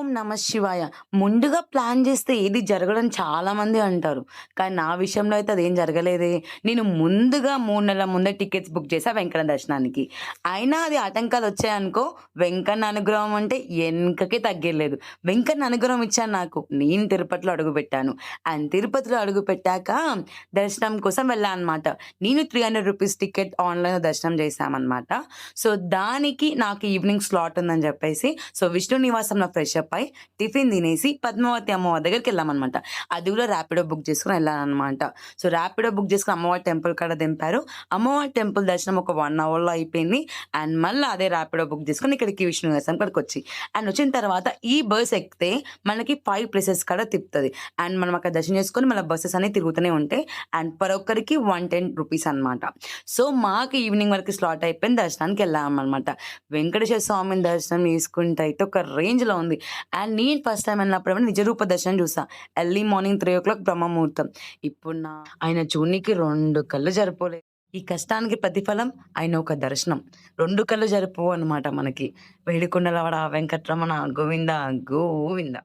నమ శివాయ. ముందుగా ప్లాన్ జేస్తే ఏది జరగదని చాలామంది అంటారు. కానీ నా విషయంలో అయితే అదేం జరగలేదే. నేను ముందుగా 3 నెలల ముందే టికెట్స్ బుక్ చేశా వెంకన్న దర్శనానికి. అయినా అది ఆటంకాలొచ్చాయనుకో, వెంకన్న అనుగ్రహం అంటే ఎనకకి తగ్గేలేదు. వెంకన్న అనుగ్రహం ఇచ్చాడు నాకు. నేను తిరుపతిలో అడుగుపెట్టాను. అండ్ తిరుపతిలో అడుగుపెట్టాక దర్శనం కోసం వెళ్ళా అనమాట. నేను రూ. 300 టికెట్ ఆన్‌లైన్‌లో దర్శనం చేశామనమాట. సో, దానికి నాకు ఈవినింగ్ స్లాట్ ఉందని జెప్పేసి విష్ణు నివాసంలో ఫ్రెష్ అప్ అయ్యి, టిఫిన్ తినేసి పద్మావతి అమ్మవారి దగ్గరికెళ్ళామనమాట. అది గూడా ర్యాపిడో బుక్ చేసుకొని ఎళ్ళాననమాట. ర్యాపిడో బుక్ చేసుకొని అమ్మవారి టెంపుల్ కాడ దింపారు. అమ్మవారి టెంపుల్ దర్శనం ఒక 1 అవర్‌లో అయిపోయింది. అండ్ మళ్ళా అదే ర్యాపిడో బుక్ చేసుకొని ఇక్కడికి విష్ణు నివాసం కాడికొచ్చి, అండ్ వచ్చిన తర్వాత ఈ బస్ ఎక్కితే మనకి 5 ప్లేసెస్ కాడ తిప్పుతది. అండ్ మనం అక్కడ దర్శనం చేసుకొని మళ్ళా బసెస్ అనేవి తిరుగుతూనే ఉంటాయి. అండ్ పర్ ఒక్కరికి రూ. 110 అనమాట. మాకు ఈవినింగ్ వరకు స్లాట్ అయిపోయింది. దర్శనానికెళ్ళామనమాట. వెంకటేశ్వర స్వామిని దర్శనం చేసుకుంటే అయితే ఒక రేంజ్‌లో ఉంది. అండ్ నేను ఫస్ట్ టైమ్ ఎళ్ళినప్పుడేమో నిజ రూప దర్శనం చూసా. ఎర్లీ మార్నింగ్ 3:00 బ్రహ్మ ముహూర్తం. ఇప్పుడు ఆయన చూడనీకి 2 కళ్ళు సరిపోలేదు. ఈ కష్టానికి ప్రతిఫలం ఆయన ఒక దర్శనం. 2 కళ్ళు సరిపోవనమాట మనకి. వేడుకొండలవాడ వెంకటరమణ గోవింద గోవింద.